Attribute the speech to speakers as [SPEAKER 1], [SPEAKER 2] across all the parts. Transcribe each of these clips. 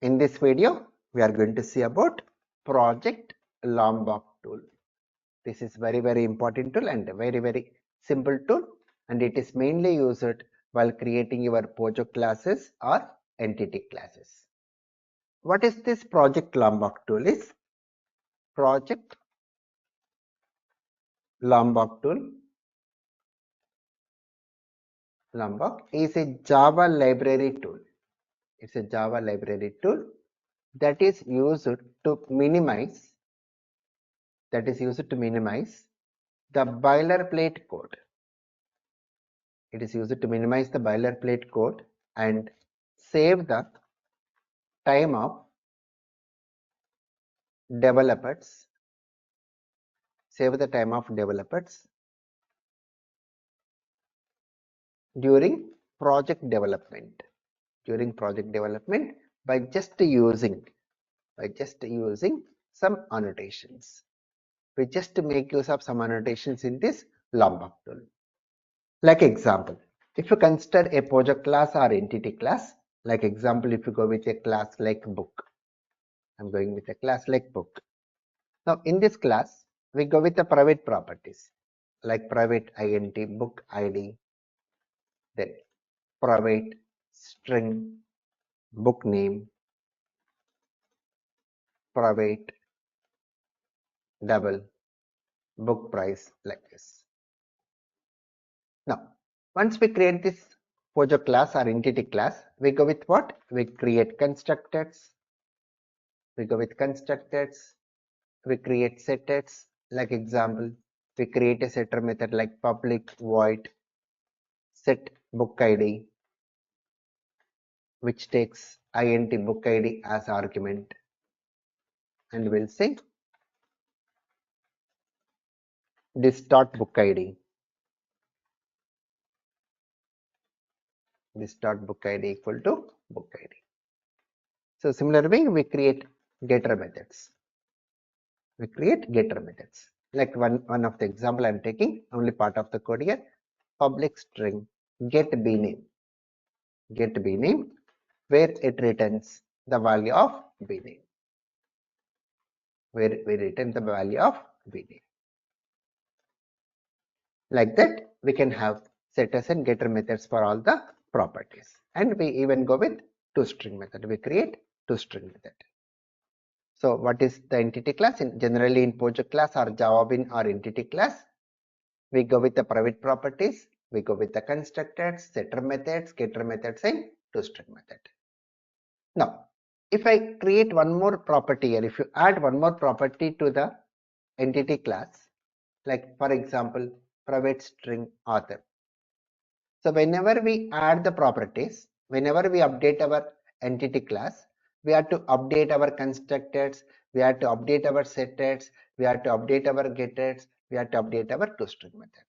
[SPEAKER 1] In this video, we are going to see about Project Lombok tool. This is very important tool and very simple tool, and it is mainly used while creating your project classes or entity classes. What is this Project Lombok tool? Is Project Lombok tool. Lombok is a Java library tool. It's a Java library tool that is used to minimize the boilerplate code. It is used to minimize the boilerplate code and save the time of developers. During project development. By just using some annotations. We just make use of some annotations in this Lombok tool. Like example, if you consider a project class or entity class, like example, if you go with a class like book, I'm going with a class like book. Now in this class, we go with the private properties like private int, book id, then private string, book name, private double, book price, like this. Now, once we create this project class or entity class, we go with what? We create constructors. We create setters. Like example, we create a setter method like public void set book id, which takes int book id as argument, and we'll say this dot book id equal to book id. So similar way, we create getter methods. Like one of the example I'm taking, only part of the code here. Public string get bname, where it returns the value of bname. Like that, we can have setters and getter methods for all the properties. And we even go with toString method. We create toString method. So what is the entity class? Generally in project class or Java Bean or entity class, we go with the private properties. We go with the constructors, setter methods, getter methods, and toString method. Now, if I create one more property here, if you add one more property to the entity class, like for example, private string author. So whenever we add the properties, whenever we update our entity class, we have to update our constructors, we have to update our setters, we have to update our getters, we have to update our toString method.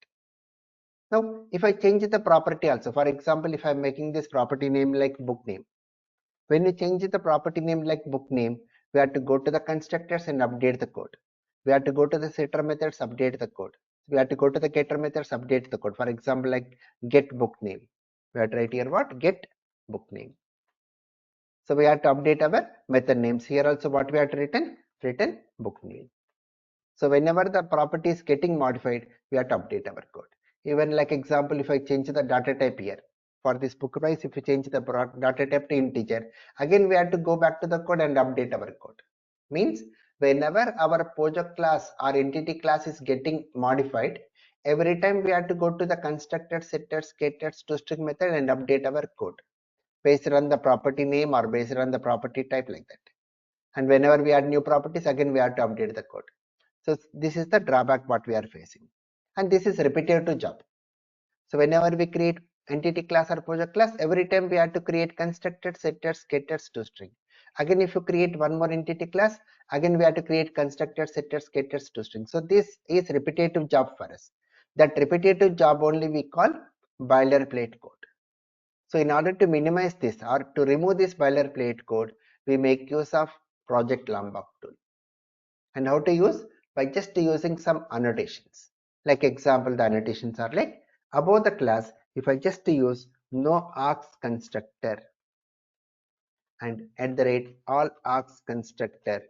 [SPEAKER 1] Now, if I change the property also, for example, if I'm making this property name like book name, when we change the property name like book name, we have to go to the constructors and update the code. We have to go to the setter methods, update the code. We have to go to the getter methods, update the code. For example, like get book name. We have to write here what? Get book name. So we have to update our method names. Here also what we have to return book name. So whenever the property is getting modified, we have to update our code. Even like example, if I change the data type here, for this book price, if you change the data type to integer, again we have to go back to the code and update our code. Means whenever our project class or entity class is getting modified, every time we have to go to the constructor, setters, getters, toString method and update our code based on the property name or based on the property type, like that. And whenever we add new properties, again we have to update the code. So this is the drawback what we are facing, and this is repetitive job. So whenever we create entity class or project class, every time we have to create constructors, setters, getters, toString. Again, if you create one more entity class, again we have to create constructors, setters, getters, toString. So this is repetitive job for us. That repetitive job only we call boilerplate code. So in order to minimize this or to remove this boilerplate code, we make use of Project Lombok tool. And how to use? By just using some annotations. Like example, the annotations are like above the class, if I just use no args constructor, and all args constructor,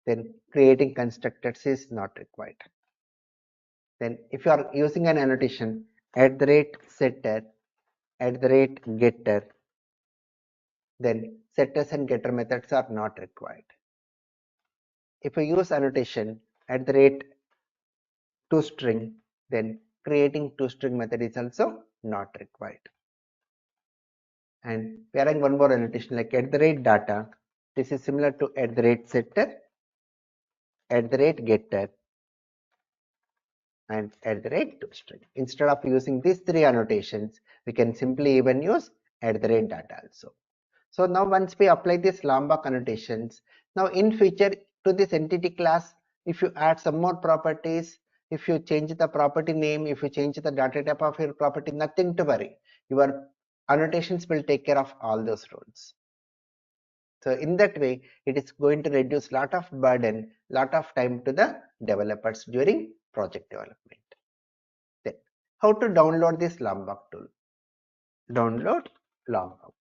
[SPEAKER 1] then creating constructors is not required. Then if you are using an annotation @setter, @getter, then setters and getter methods are not required. If you use annotation @toString, then creating toString method is also not required. And we are having one more annotation like @data. This is similar to @setter, @getter, and @toString. Instead of using these three annotations, we can simply even use @data also. So now once we apply this Lombok annotations, now in future to this entity class, if you add some more properties, if you change the property name, if you change the data type of your property, nothing to worry. Your annotations will take care of all those roles. So in that way, it is going to reduce lot of burden, lot of time to the developers during project development. Then, how to download this Lombok tool? Download Lombok.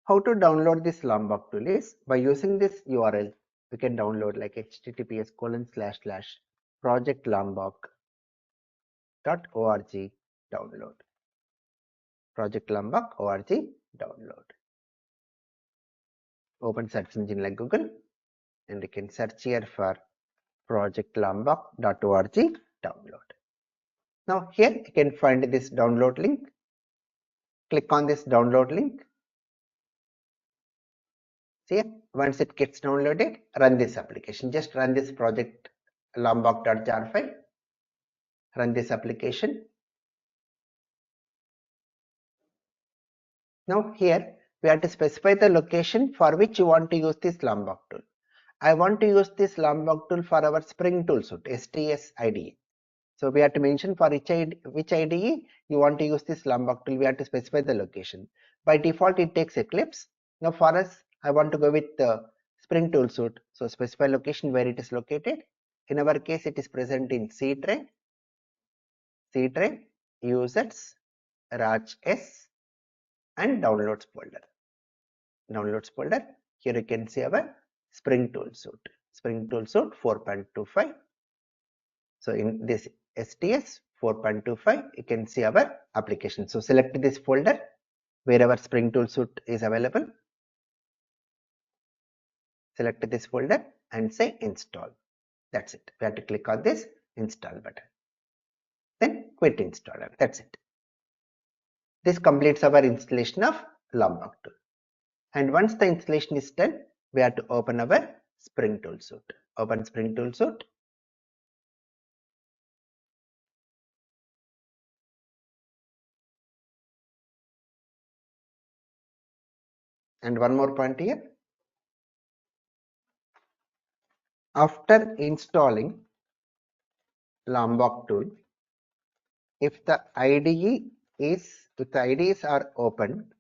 [SPEAKER 1] How to download this Lombok tool is by using this URL. We can download like https://projectlombok.org download. Projectlombok.org download. Open search engine like Google, and you can search here for projectlombok.org download. Now here you can find this download link. Click on this download link. See, once it gets downloaded, run this application. Just run this project lombok.jar file. Run this application. Now here we have to specify the location for which you want to use this Lombok tool. I want to use this Lombok tool for our Spring tool suite, STS IDE. So we have to mention for which IDE you want to use this Lombok tool. We have to specify the location. By default, it takes Eclipse. Now for us, I want to go with the Spring tool suite. So specify location where it is located. In our case, it is present in C drive, users, Raj S, and downloads folder. Here you can see our Spring tool suite 4.25. So in this STS 4.25, you can see our application. So select this folder wherever Spring tool suite is available. Select this folder and say install. That's it. We have to click on this install button. Then quit installer. That's it. This completes our installation of Lombok tool. And once the installation is done, we have to open our Spring tool suite. Open Spring tool suite. And one more point here. After installing Lombok tool, if the IDEs are open,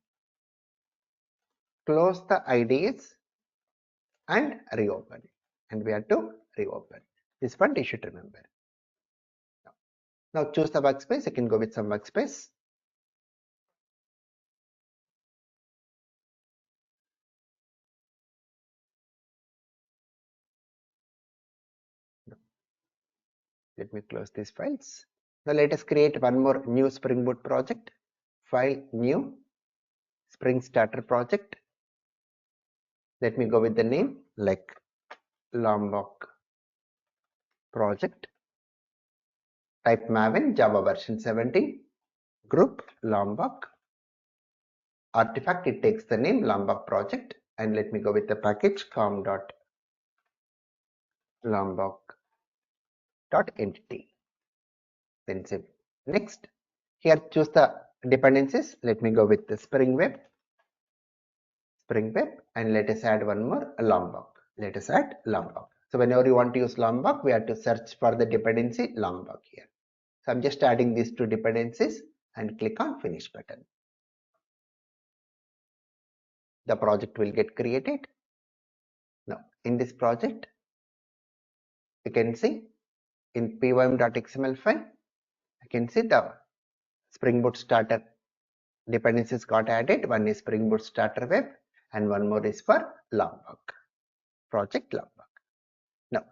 [SPEAKER 1] close the IDEs and reopen. And we have to reopen. This one you should remember. Now choose the workspace. You can go with some workspace. Let me close these files. Now let us create one more new Spring Boot project. File new Spring Starter project. Let me go with the name like Lombok project. Type Maven Java version 17. Group Lombok. Artifact, it takes the name Lombok project. And let me go with the package com.lombok.entity. Then save. Next, here choose the dependencies. Let me go with the Spring Web, and let us add one more Lombok. Let us add Lombok. So whenever you want to use Lombok, we have to search for the dependency Lombok here. So I'm just adding these two dependencies and click on Finish button. The project will get created. Now in this project, you can see in pym.xml file, you can see the Spring Boot starter dependencies got added. One is Spring Boot Starter Web and one more is for Lombok, project Lombok. Now,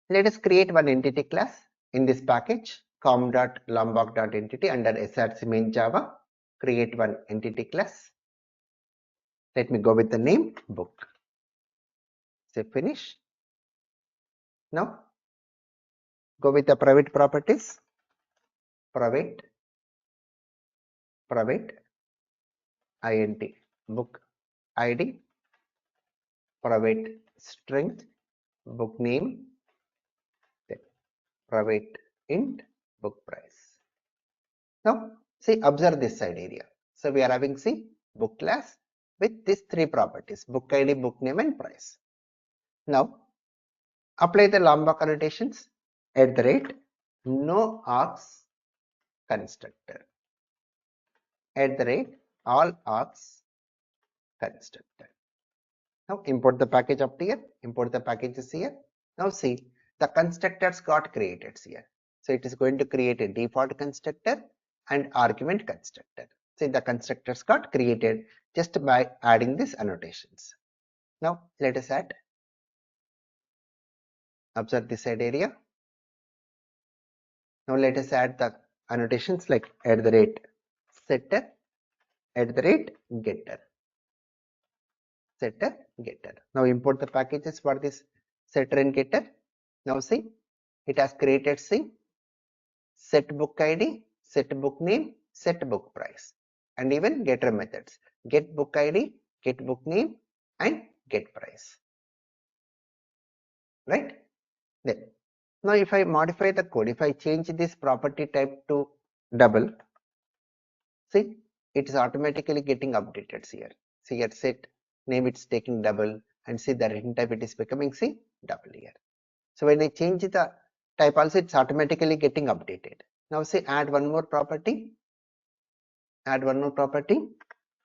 [SPEAKER 1] let us create one entity class in this package com.lombok.entity under src main Java. Create one entity class. Let me go with the name book. Say finish. Now, go with the private properties. Private int book id, private string book name, then private int book price. Now see, observe this side area. So we are having book class with these three properties: book id, book name and price. Now apply the Lombok annotations at the rate no args constructor, at the rate all args constructor. Now import the package up here, import the packages here. Now see, the constructors got created here. So it is going to create a default constructor and argument constructor. See, the constructors got created just by adding these annotations. Now let us add. Observe this side area. Now let us add the annotations like at the rate setter, at the rate getter, setter, getter. Now import the packages for this setter and getter. Now see, it has created set book id, set book name, set book price, and even getter methods: get book id, get book name and get price. Right? Then now if I modify the code, if I change this property type to double, see, it is automatically getting updated here. See, here set name, it's taking double, and see the written type, it is becoming double here. So when I change the type also, it's automatically getting updated. Now say add one more property,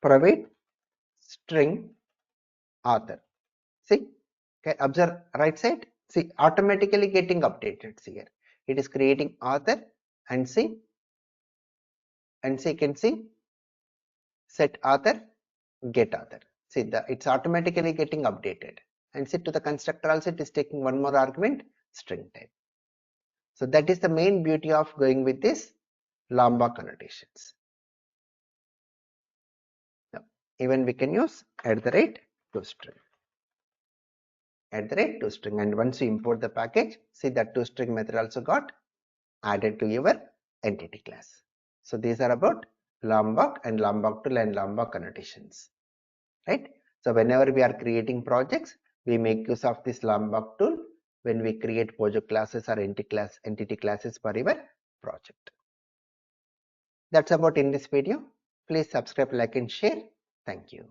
[SPEAKER 1] private string author. See, okay, observe right side. See, automatically getting updated here. It is creating author and see, you can see set author, get author. See, it's automatically getting updated. And see, to the constructor also, it is taking one more argument, string type. So that is the main beauty of going with this Lombok annotations. Now, even we can use at the rate toString. At the rate toString, and once you import the package, see that toString method also got added to your entity class. So these are about Lombok and Lombok tool and Lombok annotations, right? So whenever we are creating projects, we make use of this Lombok tool when we create project classes or entity classes for your project. That's about in this video. Please subscribe, like and share. Thank you.